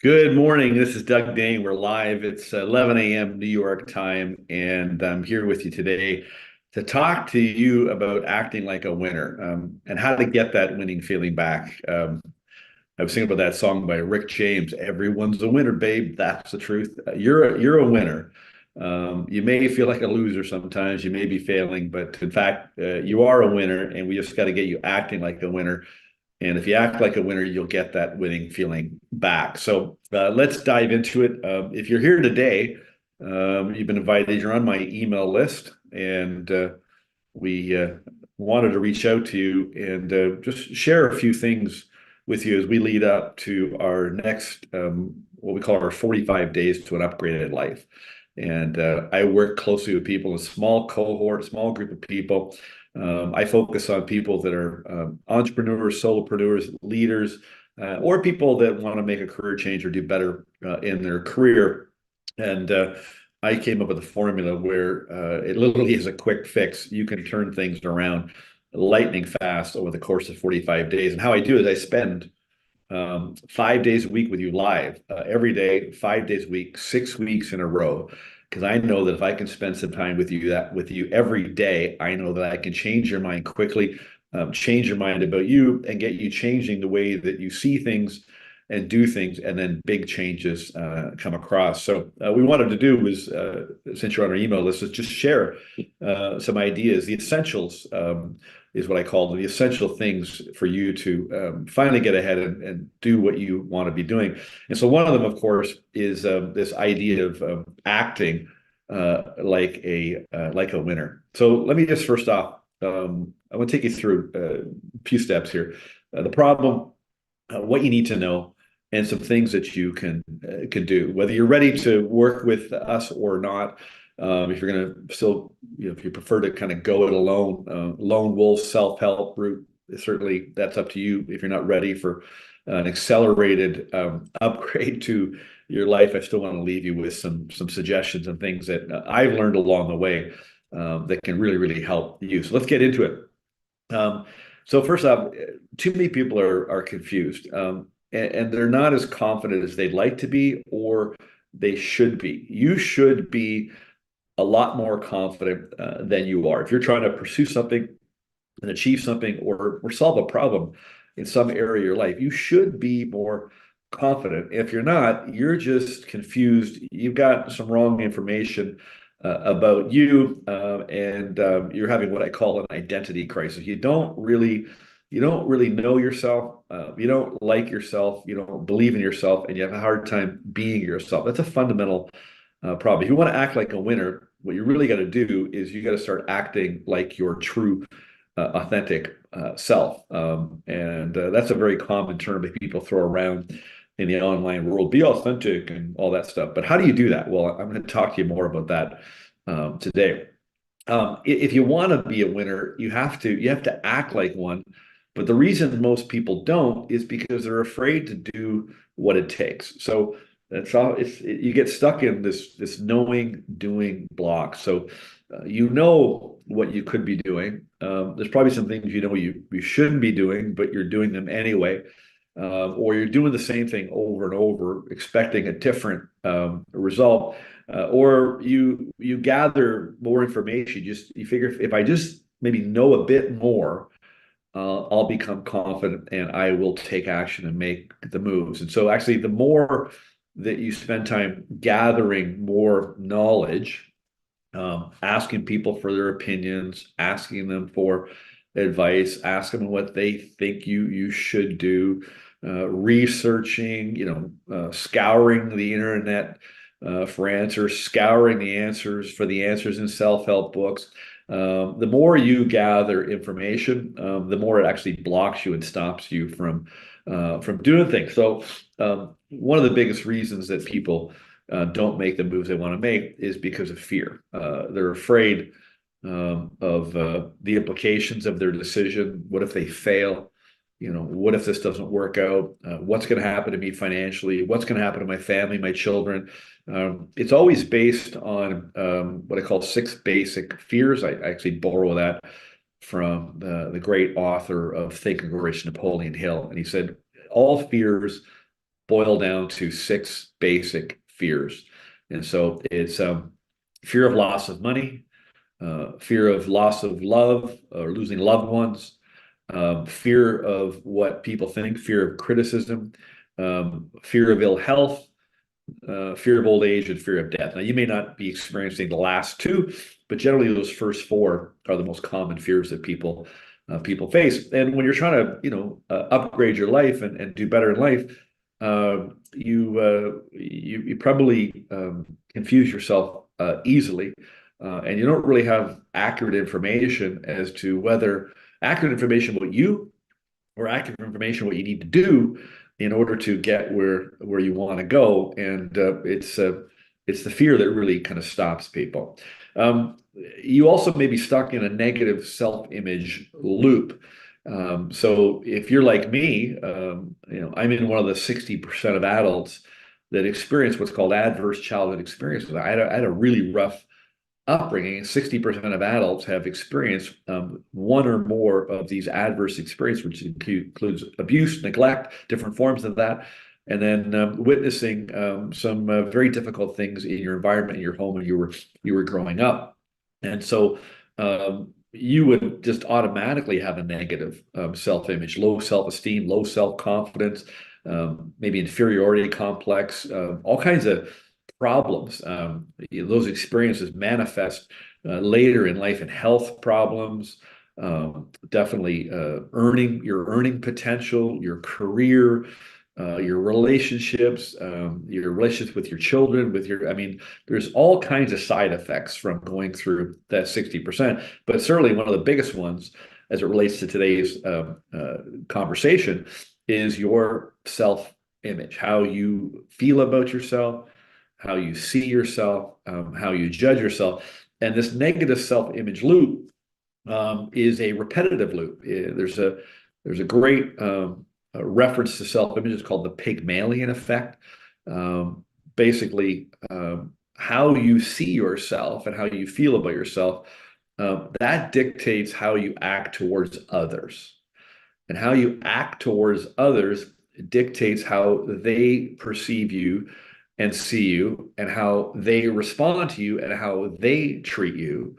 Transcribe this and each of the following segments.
Good morning. This is Doug Dane. We're live. It's 11 a.m. New York time, and I'm here with you today to talk to you about acting like a winner and how to get that winning feeling back. I was thinking about that song by Rick James. Everyone's a winner, babe. That's the truth. You're a winner. You may feel like a loser sometimes. You may be failing, but in fact, you are a winner, and we just got to get you acting like a winner. And if you act like a winner, you'll get that winning feeling back. So let's dive into it. If you're here today, you've been invited. You're on my email list, and we wanted to reach out to you and just share a few things with you as we lead up to our next, what we call our 45 days to an upgraded life. And I work closely with people, a small cohort, small group of people. I focus on people that are entrepreneurs, solopreneurs, leaders, or people that want to make a career change or do better in their career. And I came up with a formula where it literally is a quick fix. You can turn things around lightning fast over the course of 45 days. And how I do it is I spend 5 days a week with you live every day, 5 days a week, 6 weeks in a row. Because I know that if I can spend some time with you every day, I know that I can change your mind quickly, change your mind about you, and get you changing the way that you see things and do things, and then big changes come across. So we wanted to do was, since you're on our email list, is just share some ideas, the essentials. Is what I call the essential things for you to finally get ahead and do what you want to be doing. And so one of them, of course, is this idea of acting like a winner. So let me just first off, I want to take you through a few steps here. The problem, what you need to know, and some things that you can do, whether you're ready to work with us or not. If you're going to still, if you prefer to kind of go it alone, lone wolf self-help route, certainly that's up to you. If you're not ready for an accelerated upgrade to your life, I still want to leave you with some suggestions and things that I've learned along the way that can really help you. So let's get into it. So first off, too many people are confused, and they're not as confident as they'd like to be, or they should be. You should be a lot more confident than you are. If you're trying to pursue something and achieve something, or solve a problem in some area of your life, you should be more confident. If you're not, you're just confused. You've got some wrong information about you, and you're having what I call an identity crisis. You don't really know yourself. You don't like yourself. You don't believe in yourself, and you have a hard time being yourself. That's a fundamental problem. If you want to act like a winner, what you really got to do is you got to start acting like your true, authentic self. And that's a very common term that people throw around in the online world. Be authentic and all that stuff. But how do you do that? Well, I'm going to talk to you more about that today. If you want to be a winner, you have to act like one. But the reason most people don't is because they're afraid to do what it takes. So that's all. You get stuck in this knowing doing block. So you know what you could be doing. There's probably some things you shouldn't be doing, but you're doing them anyway. Or you're doing the same thing over and over, expecting a different result. Or you gather more information. You figure if I just maybe know a bit more, I'll become confident and I will take action and make the moves. And so actually, the more that you spend time gathering more knowledge, asking people for their opinions, asking them for advice, asking them what they think you should do, researching, scouring the internet for answers, scouring the answers for the answers in self-help books. The more you gather information, the more it actually blocks you and stops you from doing things. So one of the biggest reasons that people don't make the moves they want to make is because of fear. They're afraid of the implications of their decision. What if they fail? What if this doesn't work out? What's going to happen to me financially? What's going to happen to my family, my children? It's always based on what I call six basic fears. I actually borrow that from the great author of Think and Grow Rich, Napoleon Hill. And he said, all fears boil down to six basic fears. And so it's fear of loss of money, fear of loss of love or losing loved ones, fear of what people think, fear of criticism, fear of ill health, fear of old age, and fear of death. Now, you may not be experiencing the last two, but generally those first four are the most common fears that people face. And when you're trying to, upgrade your life and do better in life, you probably confuse yourself easily, and you don't really have accurate information as to whether accurate information about you or accurate information what you need to do in order to get where you want to go. And it's the fear that really kind of stops people. You also may be stuck in a negative self-image loop. So if you're like me, I'm in one of the 60% of adults that experience what's called adverse childhood experiences. I had a really rough upbringing. 60% of adults have experienced one or more of these adverse experiences, which includes abuse, neglect, different forms of that, and then witnessing some very difficult things in your environment, in your home, when you were growing up. And so you would just automatically have a negative self-image, low self-esteem, low self-confidence, maybe inferiority complex, all kinds of problems. Those experiences manifest later in life in health problems, definitely your earning potential, your career, your relationships, your relationships with your children, I mean, there's all kinds of side effects from going through that 60%, but certainly one of the biggest ones as it relates to today's conversation is your self-image, how you feel about yourself, how you see yourself, how you judge yourself. And this negative self-image loop is a repetitive loop. There's a great reference to self-image. It's called the Pygmalion effect. Basically, how you see yourself and how you feel about yourself, that dictates how you act towards others. And how you act towards others dictates how they perceive you and see you, and how they respond to you and how they treat you.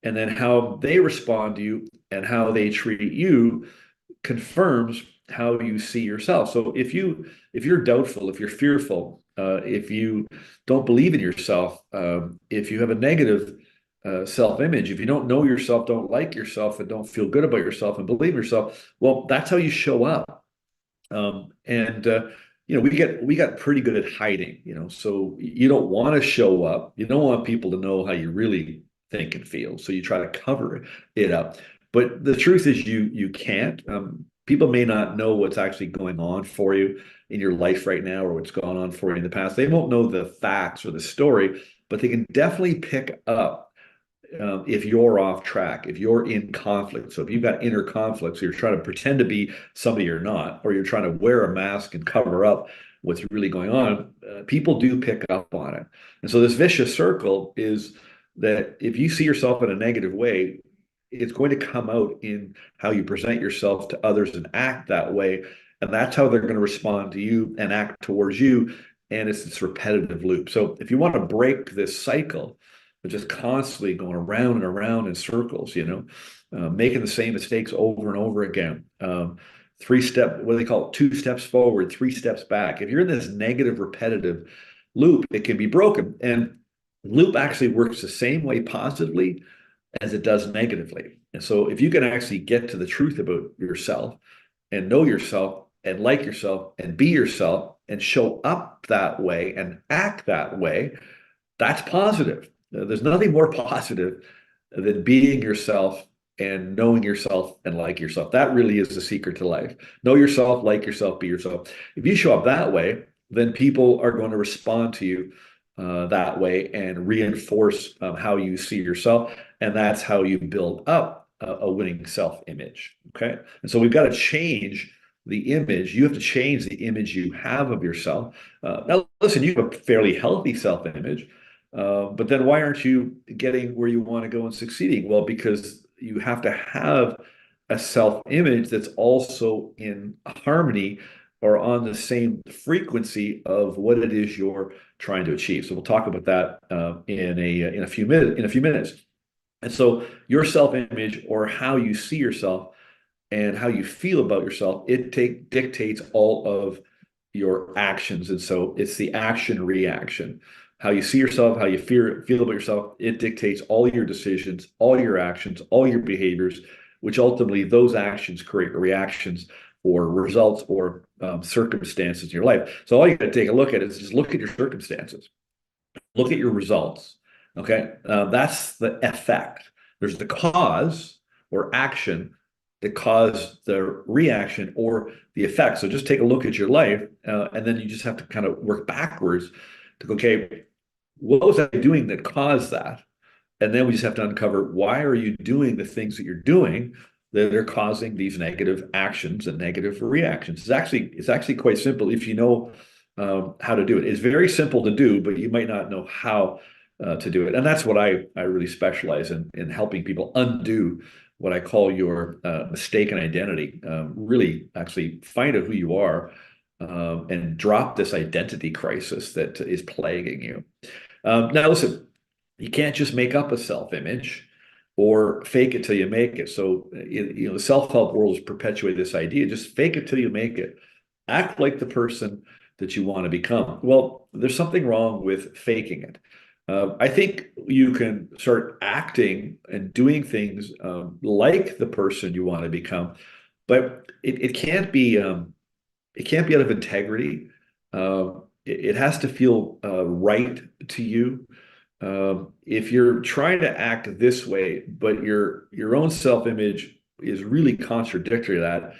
And then how they respond to you and how they treat you confirms how you see yourself. So if you're doubtful, if you're fearful, if you don't believe in yourself, if you have a negative self-image, if you don't know yourself, don't like yourself, and don't feel good about yourself and believe in yourself, well, that's how you show up. And we got pretty good at hiding, so you don't want to show up. You don't want people to know how you really think and feel. So you try to cover it up. But the truth is you can't. People may not know what's actually going on for you in your life right now or what's gone on for you in the past. They won't know the facts or the story, but they can definitely pick up if you're off track, if you're in conflict. So if you've got inner conflicts, so you're trying to pretend to be somebody you're not, or you're trying to wear a mask and cover up what's really going on, people do pick up on it. And so this vicious circle is that if you see yourself in a negative way, it's going to come out in how you present yourself to others and act that way. And that's how they're going to respond to you and act towards you. And it's this repetitive loop. So if you want to break this cycle, but just constantly going around and around in circles, making the same mistakes over and over again. What do they call it? 2 steps forward, 3 steps back. If you're in this negative, repetitive loop, it can be broken. And loop actually works the same way positively as it does negatively. And so if you can actually get to the truth about yourself and know yourself and like yourself and be yourself and show up that way and act that way, that's positive. There's nothing more positive than being yourself and knowing yourself and like yourself. That really is the secret to life. Know yourself, like yourself, be yourself. If you show up that way, then people are going to respond to you that way and reinforce how you see yourself. And that's how you build up a winning self-image. Okay. And so we've got to change the image. You have to change the image you have of yourself. Now, listen, you have a fairly healthy self-image. But then why aren't you getting where you want to go and succeeding? Well, because you have to have a self-image that's also in harmony are on the same frequency of what it is you're trying to achieve. So we'll talk about that in a few minutes. And so your self-image, or how you see yourself and how you feel about yourself, dictates all of your actions. And so it's the action reaction. How you see yourself, how you feel about yourself, it dictates all your decisions, all your actions, all your behaviors, which ultimately those actions create reactions or results or circumstances in your life. So all you got to take a look at is just look at your circumstances, look at your results. Okay, that's the effect. There's the cause or action that caused the reaction or the effect. So just take a look at your life, and then you just have to kind of work backwards to go, okay, what was I doing that caused that? And then we just have to uncover, why are you doing the things that you're doing that are causing these negative actions and negative reactions? It's actually quite simple if you know how to do it. It's very simple to do, but you might not know how to do it. And that's what I really specialize in helping people undo what I call your mistaken identity. Really, actually find out who you are, and drop this identity crisis that is plaguing you. Now, listen, you can't just make up a self-image or fake it till you make it. So, the self-help world has perpetuated this idea: just fake it till you make it. Act like the person that you want to become. Well, there's something wrong with faking it. I think you can start acting and doing things like the person you want to become, but it can't be out of integrity. It has to feel right to you. If you're trying to act this way, but your own self-image is really contradictory to that,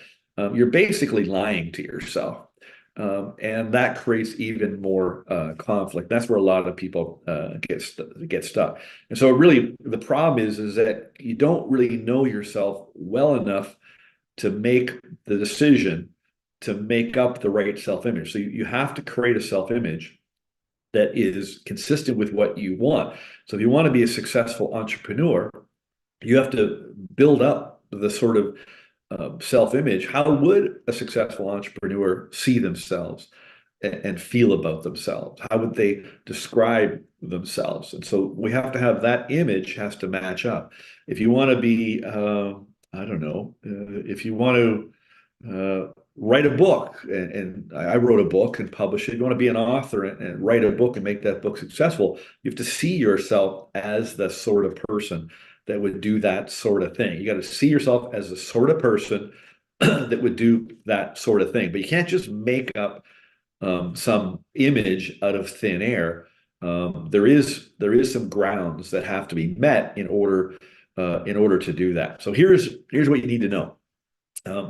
you're basically lying to yourself. And that creates even more conflict. That's where a lot of people get stuck. And so really the problem is that you don't really know yourself well enough to make the decision to make up the right self-image. So you have to create a self-image that is consistent with what you want. So if you want to be a successful entrepreneur, you have to build up the sort of self-image. How would a successful entrepreneur see themselves and feel about themselves? How would they describe themselves? And so we have to have that image has to match up. If you want to be, I don't know, if you want to write a book, and I wrote a book and published it. You want to be an author and write a book and make that book successful, you have to see yourself as the sort of person that would do that sort of thing. You got to see yourself as the sort of person that would do that sort of thing. But you can't just make up some image out of thin air. There is some grounds that have to be met in order to do that. So here's what you need to know.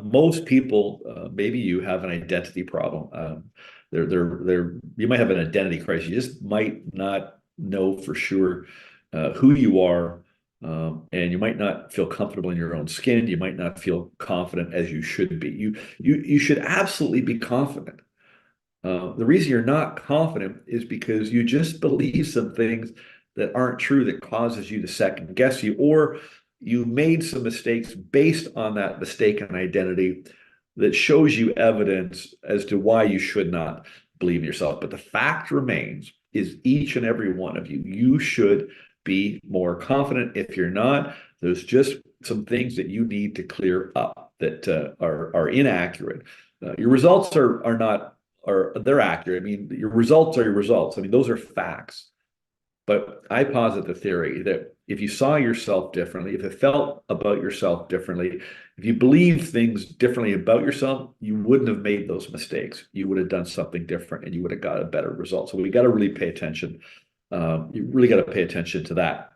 Most people, maybe you have an identity problem. You might have an identity crisis. You just might not know for sure who you are, and you might not feel comfortable in your own skin. You might not feel confident as you should be. You should absolutely be confident. The reason you're not confident is because you just believe some things that aren't true, that causes you to second guess you, or you made some mistakes based on that mistaken identity that shows you evidence as to why you should not believe in yourself. But the fact remains is each and every one of you should be more confident. If you're not, there's just some things that you need to clear up that are inaccurate. Your results they're accurate. I mean, your results are your results. I mean, those are facts. But I posit the theory that if you saw yourself differently, if it felt about yourself differently, if you believed things differently about yourself, you wouldn't have made those mistakes. You would have done something different and you would have got a better result. So we got to really pay attention. You really got to pay attention to that.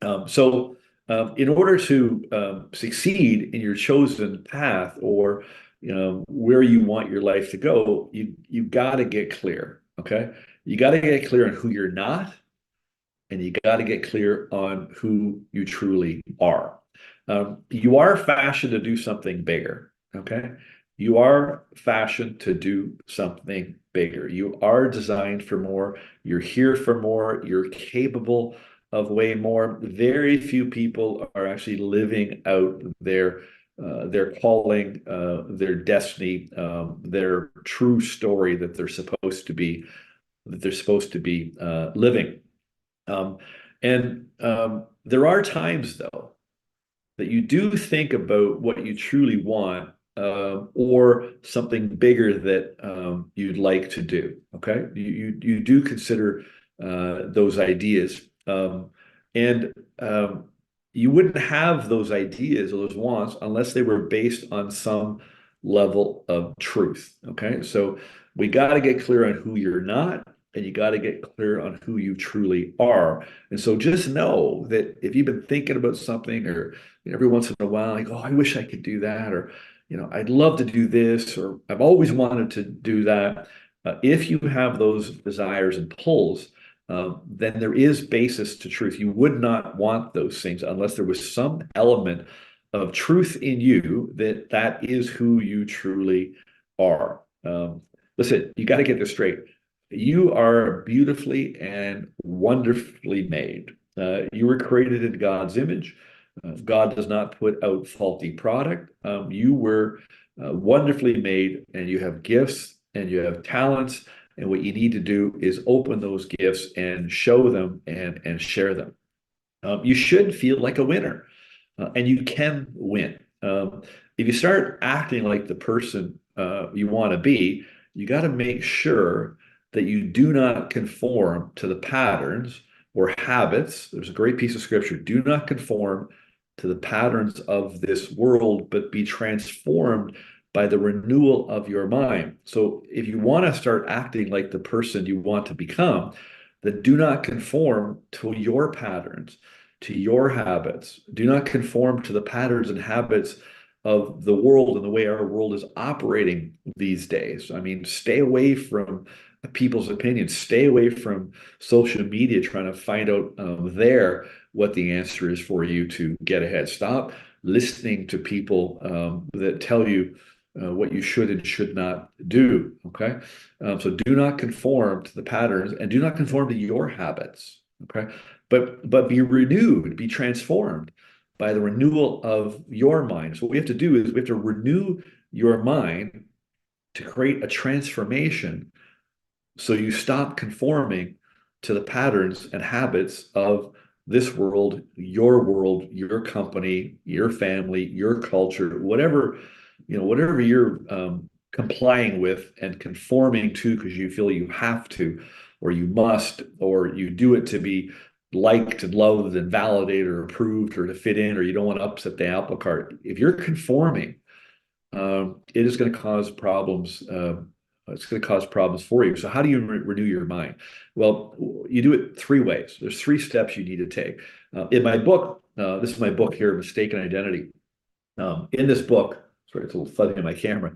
In order to succeed in your chosen path, or where you want your life to go, you got to get clear. Okay, you got to get clear on who you're not, and you got to get clear on who you truly are. You are fashioned to do something bigger. Okay, you are fashioned to do something bigger. You are designed for more. You're here for more. You're capable of way more. Very few people are actually living out their their calling, their destiny, their true story that they're supposed to be living. There are times though that you do think about what you truly want, or something bigger that you'd like to do. Okay, you do consider those ideas, and you wouldn't have those ideas or those wants unless they were based on some level of truth. Okay, so we got to get clear on who you're not, and you got to get clear on who you truly are. And so just know that if you've been thinking about something, or every once in a while, like, oh, I wish I could do that, or I'd love to do this, or I've always wanted to do that. If you have those desires and pulls, then there is basis to truth. You would not want those things unless there was some element of truth in you that that is who you truly are. Listen, you got to get this straight. You are beautifully and wonderfully made. You were created in God's image. God does not put out faulty product. You were wonderfully made, and you have gifts and you have talents. And what you need to do is open those gifts and show them and share them. You should feel like a winner, and you can win. If you start acting like the person you want to be, you got to make sure that you do not conform to the patterns or habits. There's a great piece of scripture. Do not conform to the patterns of this world, but be transformed by the renewal of your mind. So if you want to start acting like the person you want to become, then do not conform to your patterns, to your habits. Do not conform to the patterns and habits of the world and the way our world is operating these days. I mean, stay away from people's opinions. Stay away from social media trying to find out there what the answer is for you to get ahead. Stop listening to people that tell you what you should and should not do. Okay, so do not conform to the patterns, and do not conform to your habits. Okay, but be renewed, be transformed by the renewal of your mind. So what we have to do is we have to renew your mind to create a transformation, so you stop conforming to the patterns and habits of this world, your company, your family, your culture, whatever you're complying with and conforming to because you feel you have to, or you must, or you do it to be liked and loved and validated or approved, or to fit in, or you don't want to upset the apple cart. If you're conforming, it is going to cause problems. It's going to cause problems for you. So how do you renew your mind? Well, you do it three ways. There's three steps you need to take. In my book, this is my book here, Mistaken Identity. In this book, sorry, it's a little fuzzy in my camera.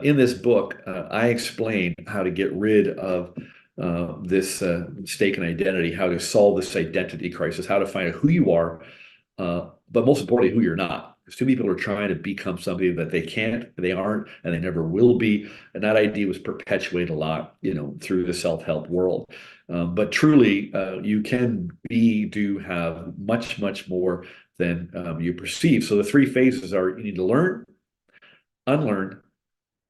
In this book, I explain how to get rid of this mistaken identity, how to solve this identity crisis, how to find out who you are, but most importantly, who you're not. Because too many people are trying to become somebody that they can't, they aren't, and they never will be. And that idea was perpetuated a lot, through the self-help world. But truly, you can do, have much, much more than you perceive. So the three phases are: you need to learn, unlearn,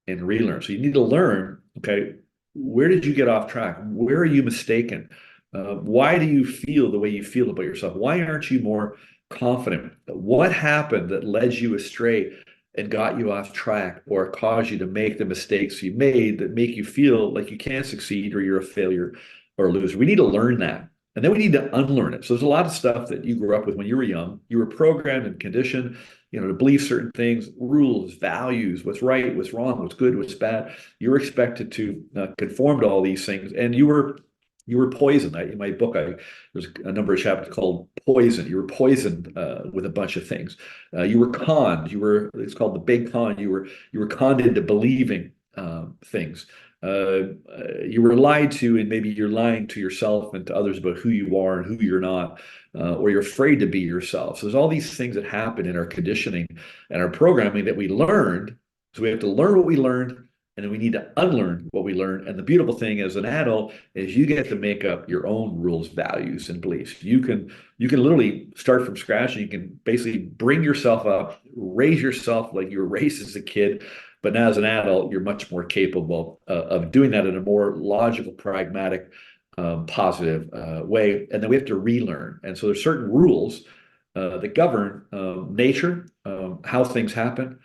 and relearn. So you need to learn, okay, where did you get off track? Where are you mistaken? Why do you feel the way you feel about yourself? Why aren't you more confident? What happened that led you astray and got you off track, or caused you to make the mistakes you made that make you feel like you can't succeed, or you're a failure or a loser? We need to learn that. And then we need to unlearn it. So there's a lot of stuff that you grew up with when you were young. You were programmed and conditioned, to believe certain things, rules, values, what's right, what's wrong, what's good, what's bad. You were expected to conform to all these things, and you were poisoned. In my book, there's a number of chapters called Poison. You were poisoned with a bunch of things. You were conned. It's called the big con. You were conned into believing things. You were lied to, and maybe you're lying to yourself and to others about who you are and who you're not, or you're afraid to be yourself. So there's all these things that happen in our conditioning and our programming that we learned. So we have to learn what we learned, and then we need to unlearn what we learned. And the beautiful thing as an adult is you get to make up your own rules, values, and beliefs. You can literally start from scratch, and you can basically bring yourself up, raise yourself like you were raised as a kid. But now as an adult, you're much more capable of doing that in a more logical, pragmatic, positive way. And then we have to relearn. And so there's certain rules that govern nature, how things happen,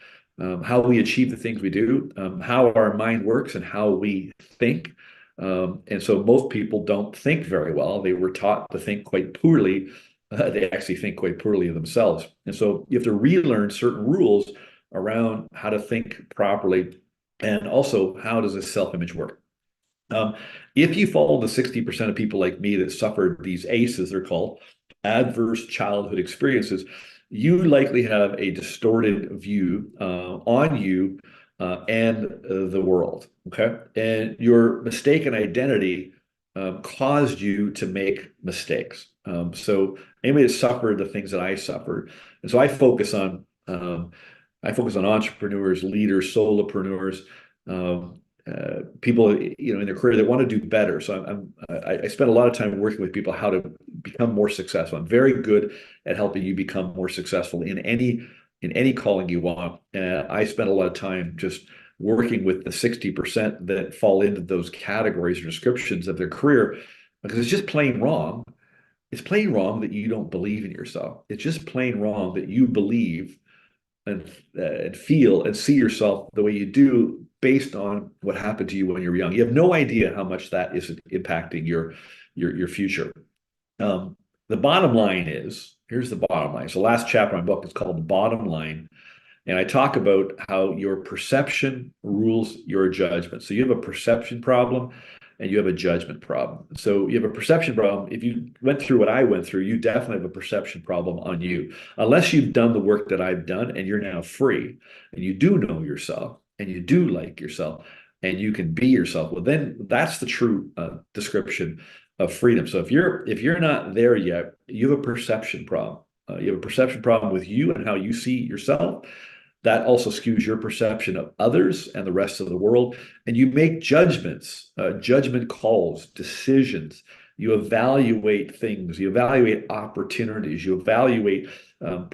how we achieve the things we do, how our mind works, and how we think. And so most people don't think very well. They were taught to think quite poorly. They actually think quite poorly of themselves. And so you have to relearn certain rules around how to think properly, and also how does this self-image work. If you follow the 60% of people like me that suffered these ACEs, they're called adverse childhood experiences, you likely have a distorted view on you and the world. Okay. And your mistaken identity caused you to make mistakes. So anybody that suffered the things that I suffered, and so I focus on entrepreneurs, leaders, solopreneurs, people in their career that want to do better. So I spend a lot of time working with people how to become more successful. I'm very good at helping you become more successful in any calling you want. I spend a lot of time just working with the 60% that fall into those categories or descriptions of their career, because it's just plain wrong. It's plain wrong that you don't believe in yourself. It's just plain wrong that you believe and feel and see yourself the way you do based on what happened to you when you were young. You have no idea how much that is impacting your future. The bottom line is, here's the bottom line. So the last chapter of my book is called The Bottom Line. And I talk about how your perception rules your judgment. So you have a perception problem and you have a judgment problem. So you have a perception problem. If you went through what I went through, you definitely have a perception problem on you. Unless you've done the work that I've done and you're now free and you do know yourself and you do like yourself and you can be yourself, well, then that's the true description of freedom. So if you're not there yet, you have a perception problem. You have a perception problem with you and how you see yourself. That also skews your perception of others and the rest of the world. And you make judgments, judgment calls, decisions. You evaluate things. You evaluate opportunities. You evaluate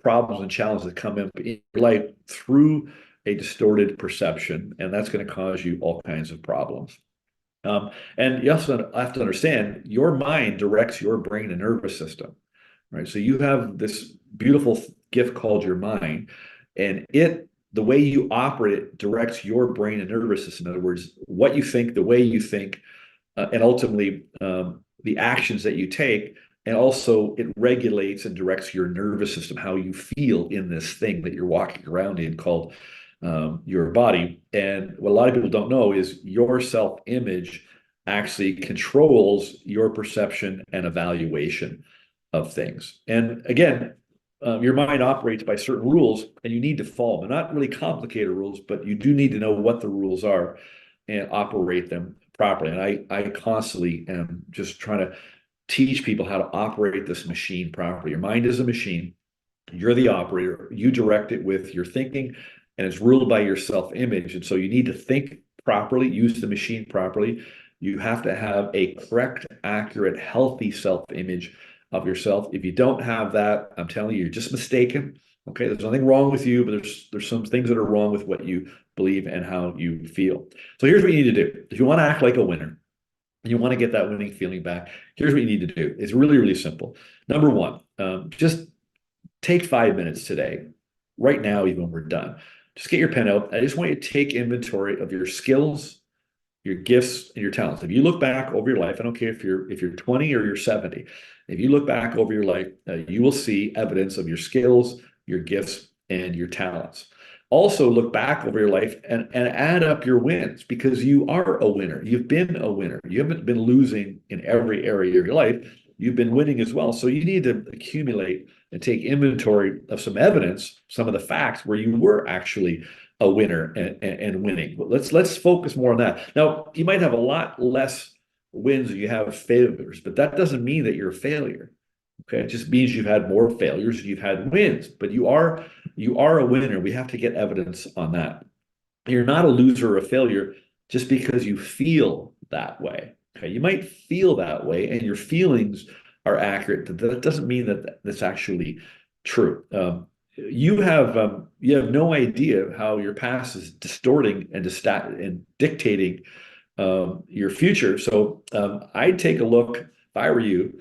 problems and challenges that come in your life through a distorted perception. And that's going to cause you all kinds of problems. And you also have to understand your mind directs your brain and nervous system, right? So you have this beautiful gift called your mind, and the way you operate it directs your brain and nervous system. In other words, what you think, the way you think, and ultimately the actions that you take. And also it regulates and directs your nervous system, how you feel in this thing that you're walking around in called your body. And what a lot of people don't know is your self-image actually controls your perception and evaluation of things. And again, your mind operates by certain rules, and you need to follow them. They're not really complicated rules, but you do need to know what the rules are and operate them properly. And I constantly am just trying to teach people how to operate this machine properly. Your mind is a machine. You're the operator. You direct it with your thinking, and it's ruled by your self-image. And so you need to think properly, use the machine properly. You have to have a correct, accurate, healthy self-image of yourself. If you don't have that, I'm telling you, you're just mistaken. Okay, there's nothing wrong with you, but there's some things that are wrong with what you believe and how you feel. So here's what you need to do. If you want to act like a winner, and you want to get that winning feeling back, here's what you need to do. It's really, really simple. Number one, just take 5 minutes today, right now, even when we're done. Just get your pen out. I just want you to take inventory of your skills, your gifts, and your talents. If you look back over your life, I don't care if you're 20 or you're 70, if you look back over your life, you will see evidence of your skills, your gifts, and your talents. Also look back over your life and add up your wins, because you are a winner. You've been a winner. You haven't been losing in every area of your life. You've been winning as well. So you need to accumulate and take inventory of some evidence, some of the facts where you were actually a winner and winning. Let's focus more on that. Now, you might have a lot less wins than you have failures, but that doesn't mean that you're a failure. Okay, it just means you've had more failures than you've had wins, but you are a winner. We have to get evidence on that. You're not a loser or a failure just because you feel that way. Okay, you might feel that way, and your feelings are accurate. That doesn't mean that that's actually true. You have no idea how your past is distorting and dictating your future. So I'd take a look. If I were you,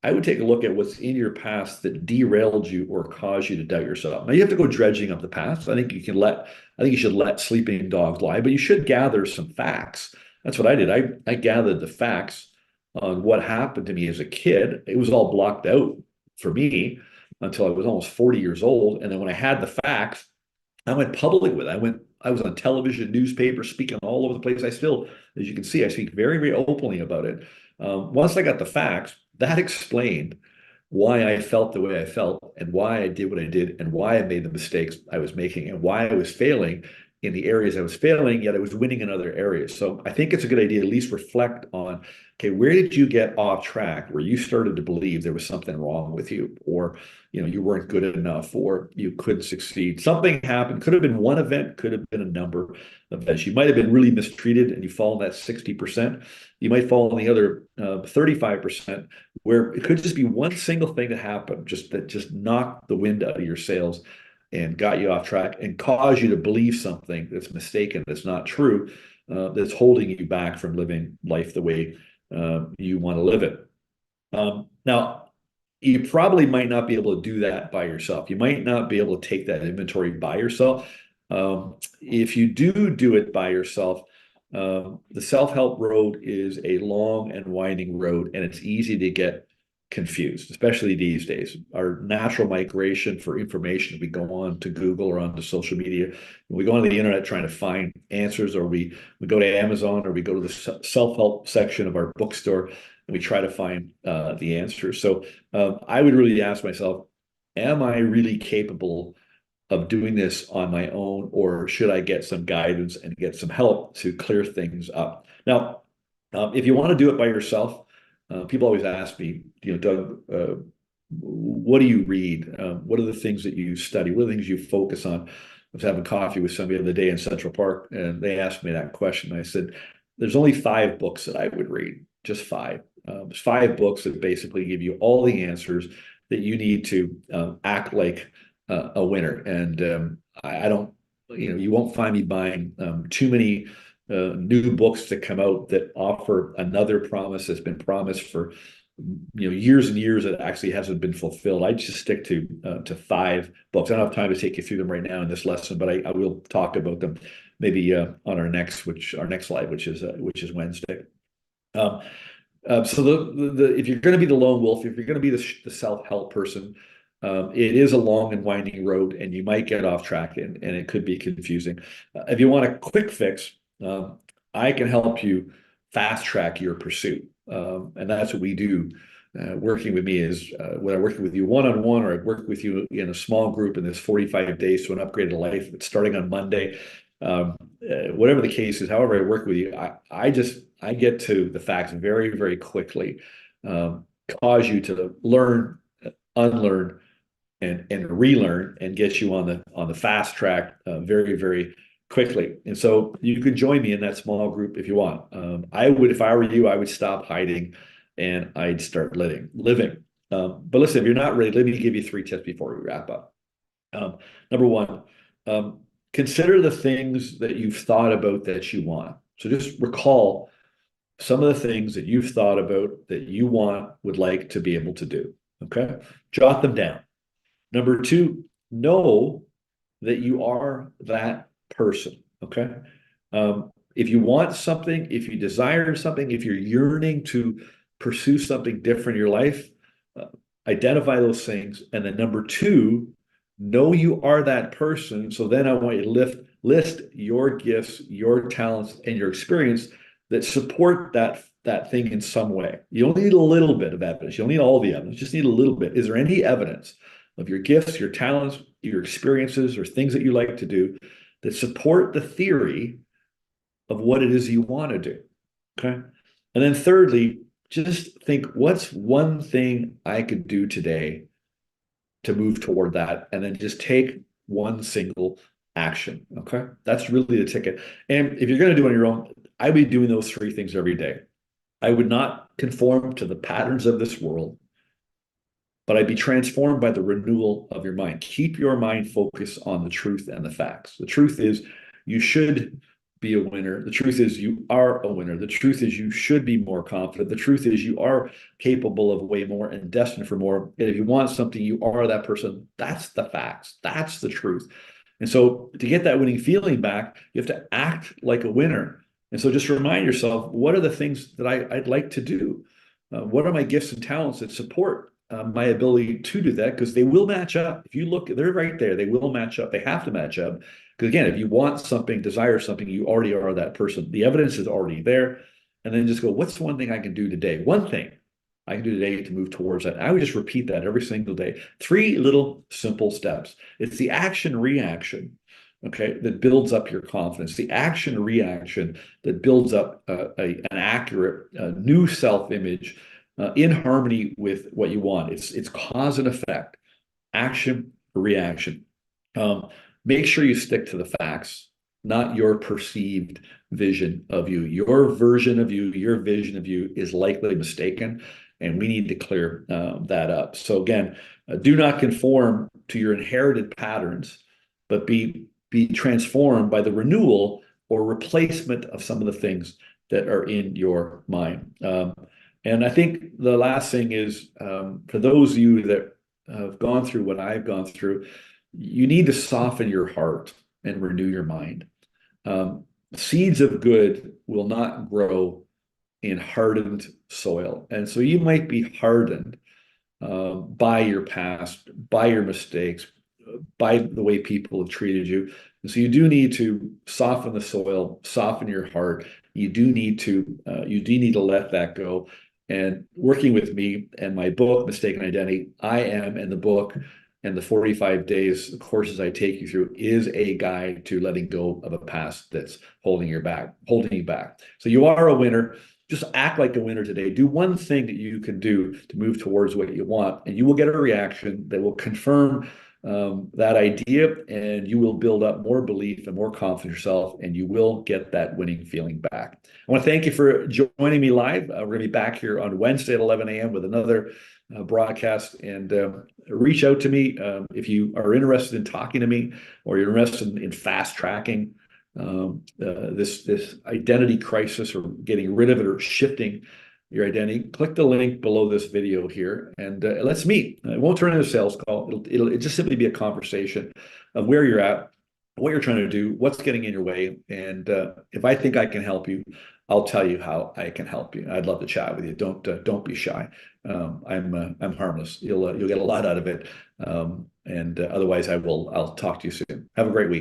I would take a look at what's in your past that derailed you or caused you to doubt yourself. Now you have to go dredging up the past. I think you should let sleeping dogs lie, but you should gather some facts. That's what I did. I gathered the facts on what happened to me as a kid. It was all blocked out for me until I was almost 40 years old. And then when I had the facts, I went public with it. I was on television, newspaper, speaking all over the place. I still, as you can see, I speak very, very openly about it. Once I got the facts, that explained why I felt the way I felt and why I did what I did and why I made the mistakes I was making and why I was failing in the areas I was failing, yet I was winning in other areas. So I think it's a good idea to at least reflect on, okay, where did you get off track where you started to believe there was something wrong with you, or you weren't good enough, or you couldn't succeed. Something happened. Could have been one event, could have been a number of events. You might have been really mistreated and you fall in that 60%. You might fall in the other 35%, where it could just be one single thing that happened, just knocked the wind out of your sails and got you off track and caused you to believe something that's mistaken, that's not true, that's holding you back from living life the way you want to live it. Now, you probably might not be able to do that by yourself. You might not be able to take that inventory by yourself. If you do it by yourself, the self-help road is a long and winding road, and it's easy to get confused, especially these days. Our natural migration for information, we go on to Google or onto social media, we go on the internet trying to find answers, or we go to Amazon, or we go to the self-help section of our bookstore and we try to find the answers. So I would really ask myself, am I really capable of doing this on my own, or should I get some guidance and get some help to clear things up? Now, if you want to do it by yourself, people always ask me, Doug, what do you read? What are the things that you study? What are the things you focus on? I was having coffee with somebody the other day in Central Park, and they asked me that question. I said, there's only 5 books that I would read, just 5. There's 5 books that basically give you all the answers that you need to act like a winner. And I don't, you won't find me buying too many new books that come out that offer another promise that's been promised for years and years that actually hasn't been fulfilled. I just stick to 5 books. I don't have time to take you through them right now in this lesson, but I will talk about them maybe on our next slide, which is Wednesday. So if you're going to be the lone wolf, if you're going to be the self-help person, it is a long and winding road, and you might get off track, and it could be confusing. If you want a quick fix, I can help you fast track your pursuit. And that's what we do. Working with me is when I'm working with you one-on-one, or I work with you in a small group in this 45 days to an upgraded life. It's starting on Monday. Whatever the case is, however I work with you, I get to the facts very, very quickly, cause you to learn, unlearn, and relearn, and get you on the fast track very, very quickly. And so you can join me in that small group if you want. If I were you, I would stop hiding and I'd start living. But listen, if you're not ready, let me give you 3 tips before we wrap up. Number 1, consider the things that you've thought about that you want. So just recall some of the things that you've thought about that you would like to be able to do. Okay, jot them down. Number 2, know that you are that person. Okay. If you want something, if you desire something, if you're yearning to pursue something different in your life, identify those things. And then number 2, know you are that person. So then I want you to list your gifts, your talents, and your experience that support that thing in some way. You only need a little bit of evidence. You don't need all the evidence. You just need a little bit. Is there any evidence of your gifts, your talents, your experiences, or things that you like to do that support the theory of what it is you want to do? Okay. And then thirdly, just think, what's one thing I could do today to move toward that? And then just take one single action. Okay. That's really the ticket. And if you're going to do it on your own, I'd be doing those three things every day. I would not conform to the patterns of this world, but I'd be transformed by the renewal of your mind. Keep your mind focused on the truth and the facts. The truth is, you should be a winner. The truth is, you are a winner. The truth is, you should be more confident. The truth is, you are capable of way more and destined for more. And if you want something, you are that person. That's the facts. That's the truth. And so, to get that winning feeling back, you have to act like a winner. And so, just remind yourself, what are the things that I'd like to do? What are my gifts and talents that support my ability to do that? Because they will match up. If you look, they're right there. They will match up. They have to match up. Because again, if you want something, desire something, you already are that person. The evidence is already there. And then just go, what's one thing I can do today? One thing I can do today to move towards that. I would just repeat that every single day. 3 little simple steps. It's the action reaction, okay, that builds up your confidence. The action reaction that builds up an accurate new self-image in harmony with what you want. It's cause and effect, action, reaction. Make sure you stick to the facts, not your perceived vision of you. Your version of you, your vision of you is likely mistaken, and we need to clear that up. So again, do not conform to your inherited patterns, but be transformed by the renewal or replacement of some of the things that are in your mind. And I think the last thing is, for those of you that have gone through what I've gone through, you need to soften your heart and renew your mind. Seeds of good will not grow in hardened soil. And so you might be hardened by your past, by your mistakes, by the way people have treated you. And so you do need to soften the soil, soften your heart. You do need to let that go. And working with me and my book, Mistaken Identity, I am in the book, and the 45 days courses I take you through is a guide to letting go of a past that's holding you back. So you are a winner. Just act like a winner today. Do one thing that you can do to move towards what you want, and you will get a reaction that will confirm that idea, and you will build up more belief and more confidence in yourself, and you will get that winning feeling back. I want to thank you for joining me live. We're going to be back here on Wednesday at 11 a.m. with another broadcast, and reach out to me if you are interested in talking to me, or you're interested in fast tracking this identity crisis, or getting rid of it, or shifting your identity. Click the link below this video here, and let's meet. It won't turn into a sales call. It'll just simply be a conversation of where you're at, what you're trying to do, what's getting in your way, and if I think I can help you, I'll tell you how I can help you. I'd love to chat with you. Don't be shy. I'm harmless. You'll get a lot out of it. And otherwise, I'll talk to you soon. Have a great week.